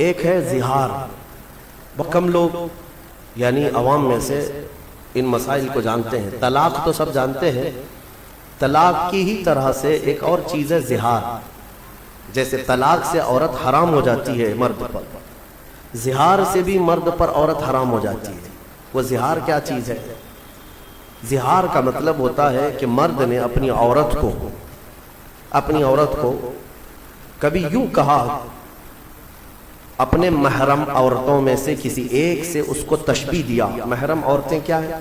ایک ہے زہار. بہت کم لوگ یعنی عوام میں سے ان مسائل کو جانتے ہیں. طلاق تو سب جانتے ہیں. طلاق کی ہی طرح سے ایک اور چیز ہے زہار. جیسے طلاق سے عورت حرام ہو جاتی ہے مرد پر، زہار سے بھی مرد پر عورت حرام ہو جاتی ہے. وہ زہار کیا چیز ہے؟ زہار کا مطلب ہوتا ہے کہ مرد نے اپنی عورت کو کبھی یوں کہا، اپنے محرم عورتوں میں سے کسی ایک سے اس کو تشبیہ دیا. محرم عورتیں کیا ہیں؟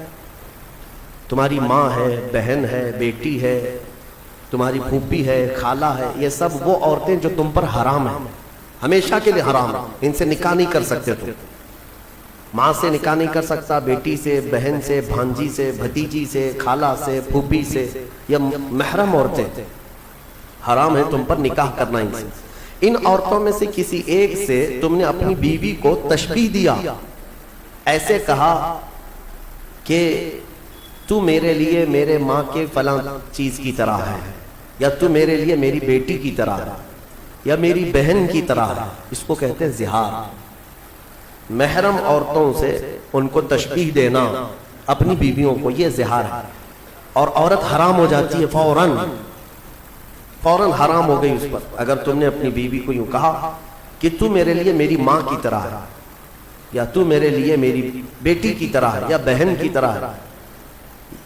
تمہاری ماں ہے، بہن ہے، بیٹی ہے، تمہاری پھوپھی ہے، خالہ ہے. یہ سب وہ عورتیں جو تم پر حرام ہیں، ہمیشہ کے لیے حرام ہیں. ان سے نکاح نہیں کر سکتے. تم ماں سے نکاح نہیں کر سکتا، بیٹی سے، بہن سے، بھانجی سے، بھتیجی سے، خالہ سے، پھوپھی سے. یہ محرم عورتیں حرام ہیں تم پر نکاح کرنا. ان سے، ان عورتوں میں سے کسی ایک سے تم نے اپنی بیوی کو تشبیہ دیا، ایسے کہا کہ تو میرے لیے میرے ماں کے فلاں چیز کی طرح ہے، یا تو میرے لیے میری بیٹی کی طرح ہے، یا میری بہن کی طرح ہے. اس کو کہتے ہیں زہار. محرم عورتوں سے ان کو تشبیہ دینا اپنی بیویوں کو، یہ زہار ہے. اور عورت حرام ہو جاتی ہے فوراً حرام ہو گئی اس پر. اگر تم نے اپنی بیوی کو یوں کہا کہ تو میرے لیے میری ماں کی طرح ہے، یا تو میرے لیے میری بیٹی کی طرح ہے، یا بہن کی طرح ہے.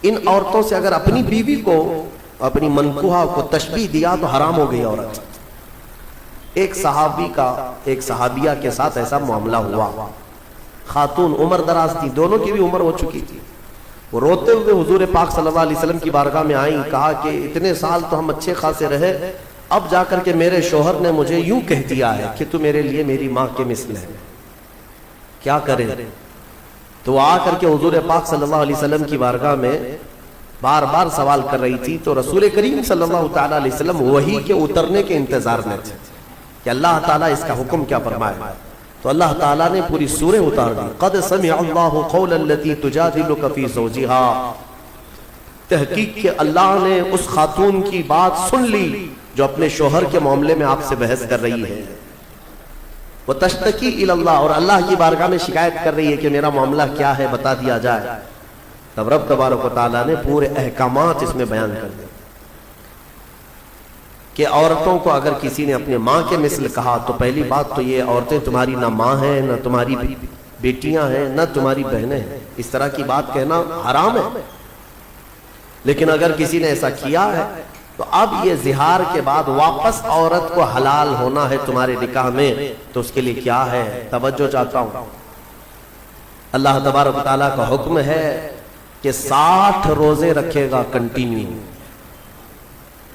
ان عورتوں سے اگر اپنی بیوی کو، اپنی منکوہا کو تشبیہ دیا تو حرام ہو گئی عورت. ایک صحابی کا ایک صحابیہ کے ساتھ ایسا معاملہ ہوا. خاتون عمر دراز تھی، دونوں کی بھی عمر ہو چکی تھی. وہ روتے ہوئے حضور پاک صلی اللہ علیہ وسلم کی بارگاہ میں آئیں. کہا کہ اتنے سال تو ہم اچھے خاصے رہے، اب جا کر کے میرے شوہر نے مجھے یوں کہہ دیا ہے کہ تو میرے لیے میری ماں کے مثل ہے، کیا کرے؟ تو آ کر کے حضور پاک صلی اللہ علیہ وسلم کی بارگاہ میں بار بار سوال کر رہی تھی. تو رسول کریم صلی اللہ تعالیٰ علیہ وسلم وحی کے اترنے کے انتظار میں تھے کہ اللہ تعالیٰ اس کا حکم کیا فرمائے. تو اللہ تعالیٰ نے پوری سورہ اتار دی. قد سمع اللہ قول التی تجادلک فی زوجہا. تحقیق کہ اللہ نے اس خاتون کی بات سن لی جو اپنے شوہر کے معاملے میں آپ سے بحث کر رہی ہے. وتشتکی الی اللہ، اور اللہ کی بارگاہ میں شکایت کر رہی ہے کہ میرا معاملہ کیا ہے، بتا دیا جائے. تب رب تبارک و تعالیٰ نے پورے احکامات اس میں بیان کر دیے کہ عورتوں کو اگر کسی نے اپنے ماں کے مثل کہا تو پہلی بات تو یہ، عورتیں تمہاری نہ ماں ہیں، نہ تمہاری بیٹیاں ہیں، نہ تمہاری بہنیں ہیں. اس طرح کی بات کہنا حرام ہے. لیکن اگر کسی نے ایسا کیا ہے تو اب یہ زہار کے بعد واپس عورت کو حلال ہونا ہے تمہارے نکاح میں، تو اس کے لیے کیا ہے؟ توجہ چاہتا ہوں. اللہ تبارک و تعالیٰ کا حکم ہے کہ 60 روزے رکھے گا کنٹینیو.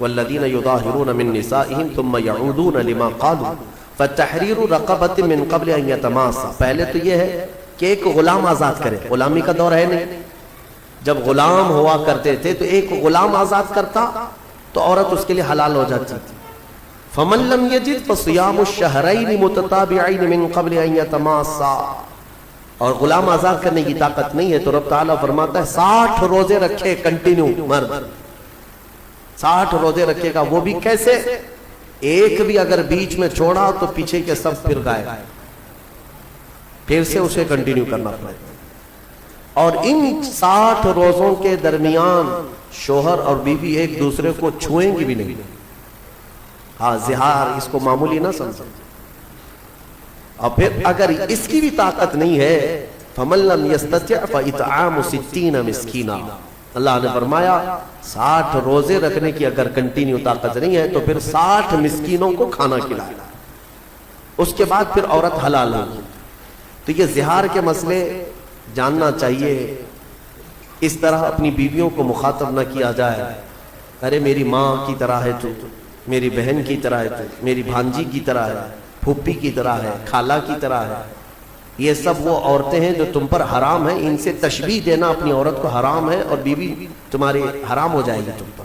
والذین یظاہرون من نسائہم ثم یعودون لما قالوا فتحریر رقبۃ من قبل ان یتماسا. پہلے تو یہ ہے کہ ایک غلام آزاد کرے. غلامی کا دور ہے نہیں. جب غلام ہوا کرتے تھے تو ایک غلام آزاد کرتا تو عورت اس کے لیے حلال ہو جاتی تھی. فمن لم یجد فصیام الشہرین متتابعین من قبل ان یتماسا. اور غلام آزاد کرنے کی طاقت نہیں ہے تو رب تعالیٰ فرماتا ہے 60 روزے رکھے کنٹینیو. مرد 60 روزے رکھے گا. وہ بھی کیسے؟ ایک بھی اگر بیچ میں چھوڑا تو پیچھے کے سب پھر گئے، پھر سے اسے کنٹینیو کرنا پڑے. اور ان 60 روزوں کے درمیان شوہر اور بیوی ایک دوسرے کو چھوئیں گی بھی نہیں. ہاں، زہار اس کو معمولی نہ سمجھیں. اور پھر اگر اس کی بھی طاقت نہیں ہے فَمَن لَّمْ يَسْتَطِعْ فَإِطْعَامُ 60 مِسْكِينًا. اللہ نے فرمایا 60 روزے رکھنے کی اگر کنٹینیو طاقت نہیں ہے تو پھر 60 مسکینوں کو کھانا کھلائے. اس کے بعد پھر عورت حلال ہوگی. تو یہ زہار کے مسئلے جاننا چاہیے. اس طرح اپنی بیویوں کو مخاطب نہ کیا جائے. ارے میری ماں کی طرح ہے تو، میری بہن کی طرح ہے تو، میری بھانجی کی طرح ہے، پھوپھی کی طرح ہے، خالہ کی طرح ہے. یہ سب وہ عورتیں ہیں جو تم پر حرام ہیں. ان سے تشبیہ دینا اپنی عورت کو حرام ہے، اور بیوی تمہاری حرام ہو جائے گی تم پر.